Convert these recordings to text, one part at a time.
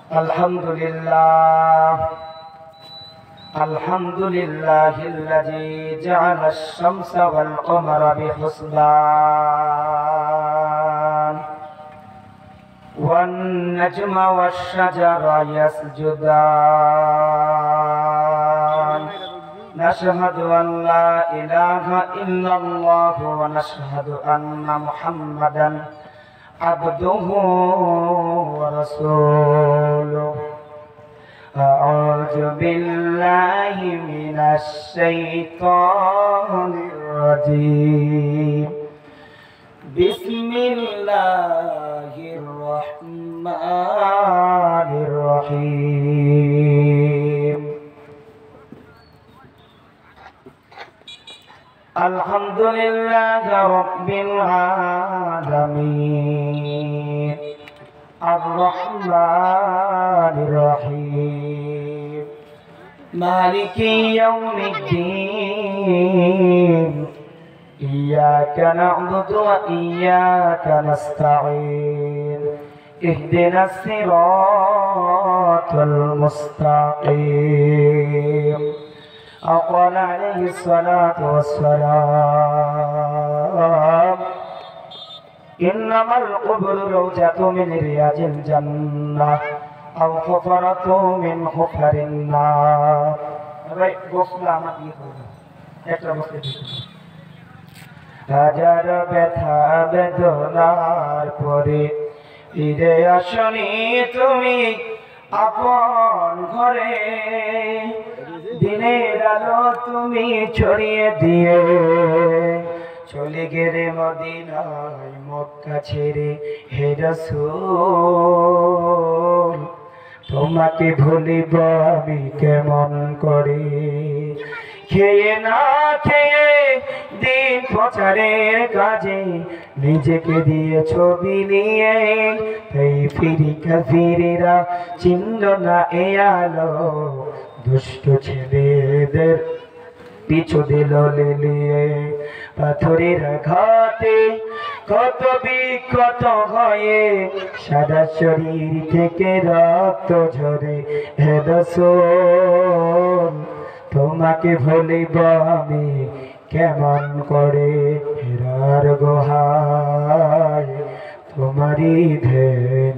আলহামদুলিল্লাহিল্লাযী জাআলাশ শামসা ওয়াল কমারা বিহুসবান one Nazma wash শাজারা ইয়াসজুদান নাশহাদু আন লা ইলাহা ইল্লাল্লাহু ওয়া নাশহাদু আন্না মুহাম্মাদান আবদুহু ওয়া রাসূলুহু আউযু বিল্লাহি মিনাশ শাইতানির রাজীম বিসমিল্লাহির রহমানির রহিম আলহামদুলিল্লাহি রাব্বিল আলামিন আর-রহমানির রহিম মালিকি ইয়াউমিদ্দিন ইয়্যাকা না'বুদু ওয়া ইয়্যাকা নাস্তাঈন ইহদিনাস সিরাতাল মুস্তাকিম أقول عليه الصلاة والسلام إنما القبر روضة من رياض الجنة أو حفرة من حفر النار হাজার ব্যথা বেদনার পরে ফিরে আসনি তুমি আপন ঘরে দিনের আলো তুমি ছড়িয়ে দিয়ে চলে গেলে মদিনায় মক্কা ছেড়ে হে রাসূল তোমাকে ভুলিব আমি কেমন করে খেয়ে না খেয়ে দিন প্রচারের কাজে নিজেকে দিয়ে ছবি নিয়ে এই ফিরি কাফিরেরা চিনল না এ আলো দুষ্ট ছেলেদের পিছু দিল লেলিয়ে পাথরের ঘাটে কত বিক্ষত হয়ে সাদা শরীর থেকে রক্ত ঝরে হে রাসূল তোমাকে ভুলিব আমি কেমন করে হেরার গুহায় তোমারই ধ্যান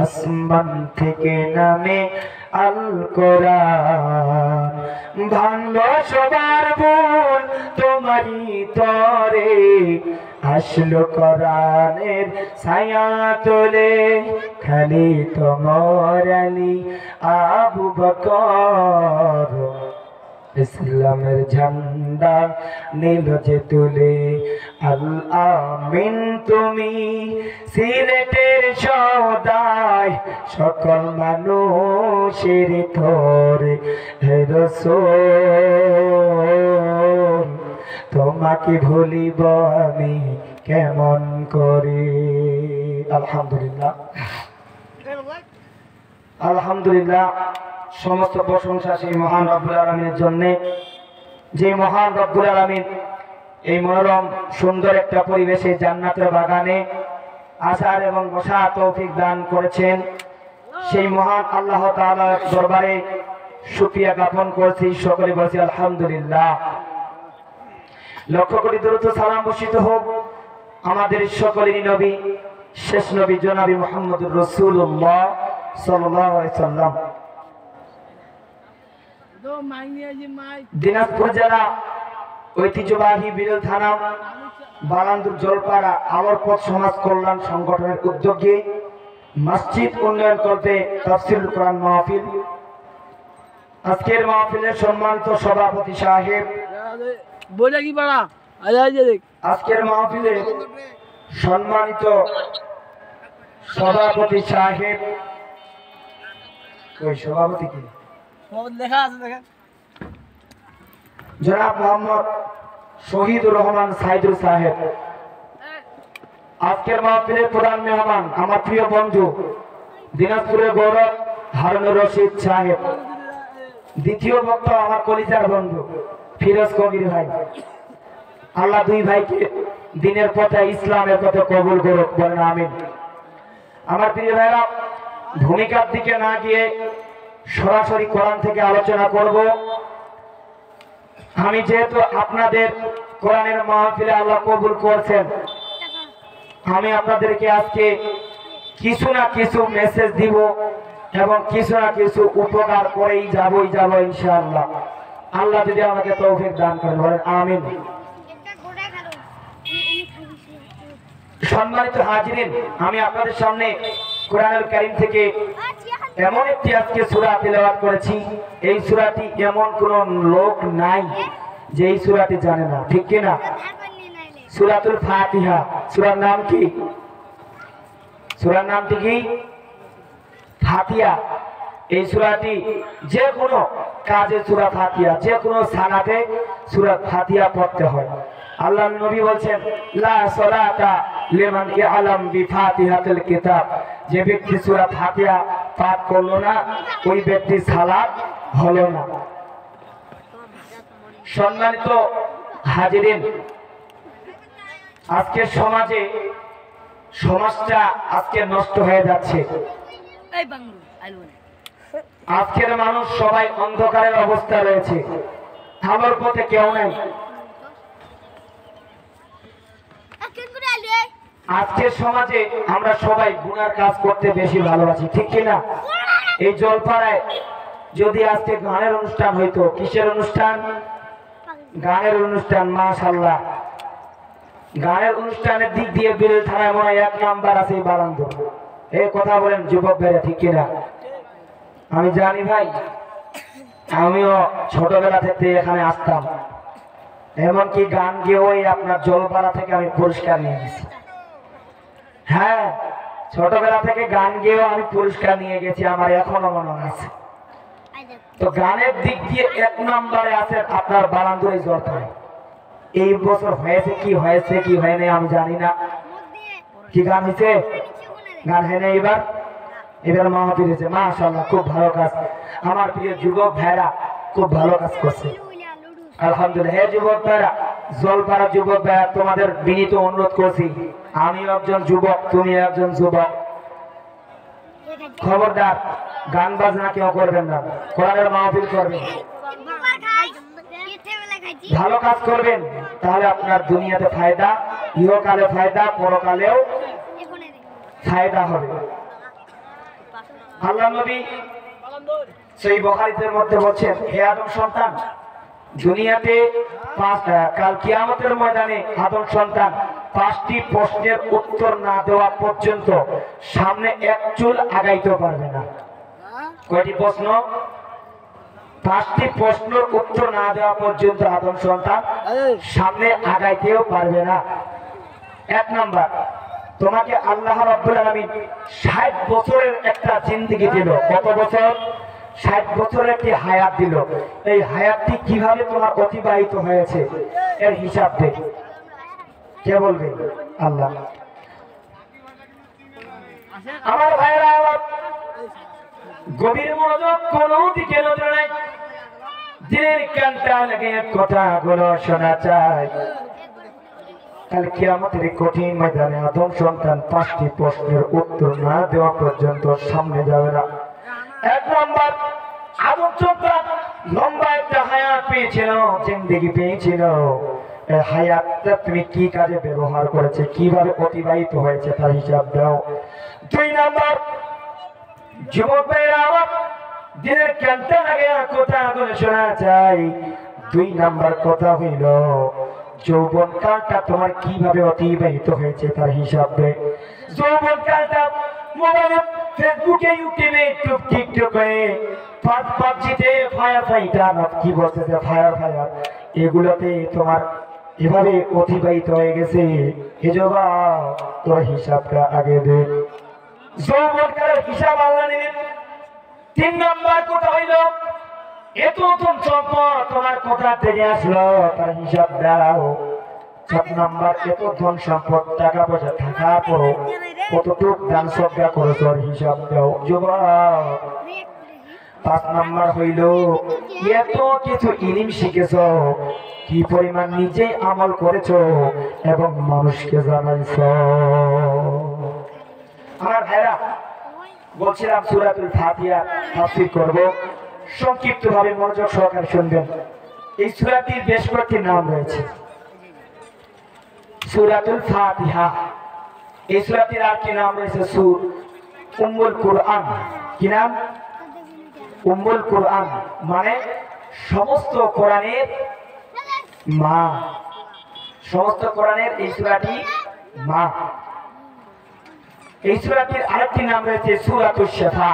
আসমান থেকে নামে আল কোরআন ভাঙলো সবার ভুল তোমারই তরে আসলো কোরআনের ছায়া তোলে খালি তোমার আলী আবু বকর ইসলামের ঝান্ডা নীল যে তুলে আল আমিন তুমি সিলেটের সওদায় সকল মানুষের ধরে হে রাসূল তোমাকে ভুলিব আমি কেমন করে আলহামদুলিল্লাহ আলহামদুলিল্লাহ সমস্ত প্রশংসা সেই মহান রব্বুল আলামিনের জন্য যে মহান রব্বুল আলামিন এই মনোরম সুন্দর একটা পরিবেশে জান্নাতের বাগানে আসার এবং বসার তৌফিক দান করেছেন সেই মহান আল্লাহ তাআলার দরবারে শুকরিয়া জ্ঞাপন করছি সকলে বলছি আলহামদুলিল্লাহ লক্ষ কোটি দরুদ ও সালাম বর্ষিত হোক আমাদের সকলেরই নবী শেষ নবী জনাবি মুহাম্মদুর রাসূলুল্লাহ সাল্লাল্লাহু আলাইহি ওয়াসাল্লাম দিনাজপুর জেলা ঐতিহ্যবাহী বিরল থানা বালান্দুর জলপাড়া আলোরপথ সমাজ কল্যাণ সংগঠনের উদ্যোগে মসজিদ উন্নয়ন করতে তাফসীরুল কোরআন মাহফিল আজকের মাহফিলের সম্মানিত সভাপতি সাহেব আজকের মাহফিলের সম্মানিত সভাপতি সাহেব ওই সভাপতি কি জনাব মোহাম্মদ শহীদুর রহমান সাইদুল সাহেব আজকের মাহফিলের প্রধান মেহমান আমার প্রিয় বন্ধু দিনাজপুরের গৌরব হারুনুর রশিদ সাহেব দ্বিতীয় বক্তা আমার কলিজার বন্ধু ফিরোজ কবির ভাই আল্লাহ দুই ভাইকে দিনের পথে ইসলামের পথে কবুল করুক বলেন আমিন আমার প্রিয় ভাইরা ভূমিকার দিকে না গিয়ে সরাসরি কোরআন থেকে আলোচনা করব। আমি যেহেতু আপনাদের কোরআনের মাহফিলে আল্লাহ কবুল করছেন, আমি আপনাদেরকে আজকে কিছু না কিছু মেসেজ দিব এবং কিছু না কিছু উপকার করেই যাবই যাব ইনশাআল্লাহ। আল্লাহ যদি আমাকে তৌফিক দান করেন, বলেন আমিন। সম্মানিত হাজিরিন, আমি আপনাদের সামনে কোরআনুল কারীম থেকে এমন একটি আজকে সূরা তেলাওয়াত করেছি। এই সূরাটি এমন কোন লোক নাই যে এই সূরাটি জানে না, ঠিক কি না? সূরাতুল ফাতিহা। সূরার নাম কি? সূরার নামটি কি? ফাতিহা। এই সূরাটি যে কোনো কাজে সূরা ফাতিহা, যে কোনো সালাতে সূরা ফাতিহা পড়তে হয়। আল্লাহর নবী বলেন, লা সালাতা লিমান ইয়ালাম বিফাতিহাতিল কিতাব। যে ব্যক্তি সূরা ফাতিহা পাঠ করলো না, ওই ব্যক্তির সালাত হলো না। সম্মানিত হাজিরিন, আজকে সমাজটা আজকে নষ্ট হয়ে যাচ্ছে। আজকের মানুষ সবাই অন্ধকারের অবস্থা রয়েছে, আলোর পথে কেউ নাই। আজকের সমাজে আমরা সবাই গুনার কাজ করতে বেশি ভালোবাসি, ঠিক কিনা? এই জলপাড়ায় যদি আজকে গানের অনুষ্ঠান হইতো, কিসের অনুষ্ঠান? গানের অনুষ্ঠান। মাশাআল্লাহ, গানের অনুষ্ঠানের দিক দিয়ে বিরল থানায় মনে হয় 1 নাম্বার আছে এই বারান্দ। এই কথা বলেন যুবক ভাইরা, ঠিক কিনা? আমি জানি ভাই, আমিও ছোটবেলা থেকে এখানে আসতাম, এমনকি গান গিয়ে ওই আপনার জলপাড়া থেকে আমি পুরস্কার নিয়ে গেছি। হ্যাঁ, ছোটবেলা থেকে গান গিয়েও আমি পুরস্কার নিয়ে গেছি, আমার এখনো মনে আছে। তো গানের দিক দিয়ে 1 নম্বরে আছে আপনার বারান্দুর এই জলপাড়ায়। এই বছর হয়েছে কি হয়নি আমি জানি না। কি গান হয়েছে? গান হয় না এবার মাহফিল হয়েছে। মাশাআল্লাহ, খুব ভালো কাজ। আমার প্রিয় যুবক ভাইরা খুব ভালো কাজ করছে, আলহামদুলিল্লাহ। হে যুবক ভাইরা, জলপাড়া যুবক ভাইরা, তোমাদের বিনীত অনুরোধ করছি, আমি একজন যুবক, তুমি একজন যুবক, খবরদার গান বাজনা কেউ করবেন না, কোরআনের মাহফিল করবেন, ভালো কাজ করবেন, তাহলে আপনার দুনিয়াতে ফায়দা, ইহকালে ফায়দা, পরকালেও ফায়দা হবে। আল্লাহ নবী সেই বুখারীতে মধ্যে বলেন, হে আদম সন্তান, দুনিয়াতে কাল কিয়ামতের ময়দানে আদম সন্তান 5টি প্রশ্নের উত্তর না দেওয়া পর্যন্ত সামনে 1 চুল আগাইতে পারবে না। কয়টি প্রশ্ন? 5টি প্রশ্নের উত্তর না দেওয়া পর্যন্ত আদম সন্তান সামনে আগাইতেও পারবে না। 1 নাম্বার, তোমাকে আল্লাহ রাব্বুল আলামিন 60 বছরের একটা জিন্দেগি দিল। কত বছর? 60 বছরের একটি হায়াত দিল। এই হায়াতটি কিভাবে তোমার অতিবাহিত হয়েছে এর হিসাব দে। কে বলবে? আল্লাহ। আমার ভাইরা, গভীর মনোযোগ, কোনো দিকে নজর নাই, দিনের কানটা লাগে কথাগুলো শোনা চাই। কাল কিয়ামতের কঠিন ময়দানে আদম সন্তান 5টি প্রশ্নের উত্তর না দেওয়া পর্যন্ত সামনে যাবে না। 1 নম্বর, আদম সন্তান লম্বা একটা হায়াত পেয়েছিল, জিন্দেগি পেয়েছিল। এই হায়াতটা তুমি কি কাজে ব্যবহার করেছে, কিভাবে অতিবাহিত হয়েছে তার হিসাব দাও। 2 নম্বর, যুবক ভাইরা আমার, দিনের কানটা লাগে কথাগুলো শোনা চাই। 2 নম্বর কথা হইল, যৌবন কালটা তোমার কিভাবে অতিবাহিত হয়েছে তার হিসাব দে। যৌবন কালটা মোবাইলে, ফেসবুকে, ইউটিউবে, টিকটকে, পাবজিতে, ফায়ার ফাইটার, কি বলতেছে, ফায়ার এগুলোতে তোমার এভাবে অতিবাহিত হয়ে গেছে। এ জবা তোর হিসাবটা আগে দে। যৌবন কালের হিসাব আল্লাহ নেবেন। 3 নম্বর কথা হইল, এত সম্পদ তোমার কোথা থেকে আসলো তার হিসাব দাও। 4 নম্বর, এত ধন সম্পদ, টাকা পয়সা থাকার পরও কতটুক দান সদকা করেছ হিসাব দাও যুবক। 5 নম্বর হইল, এত কিছু ইলম শিখেছ, কি পরিমাণ নিজে আমল করেছ এবং মানুষকে জানাইছ। আমার ভাইরা, বলছিলাম সূরাতুল ফাতিহা তাফসীর করব, সংক্ষিপ্তভাবে মনোযোগ সহকারে শুনবেন। এই সূরাটির বেশ কয়েকটি নাম রয়েছে। সূরাতুল ফাতিহা, এই সূরাটির আরেকটি নাম রয়েছে উম্মুল কুরআন। কি নাম? উম্মুল কুরআন, মানে সমস্ত কোরআনের মা। সমস্ত কোরআনের এই সূরাটি মা। এই সূরাটির আরেকটি নাম রয়েছে সূরাতুশ শিফা।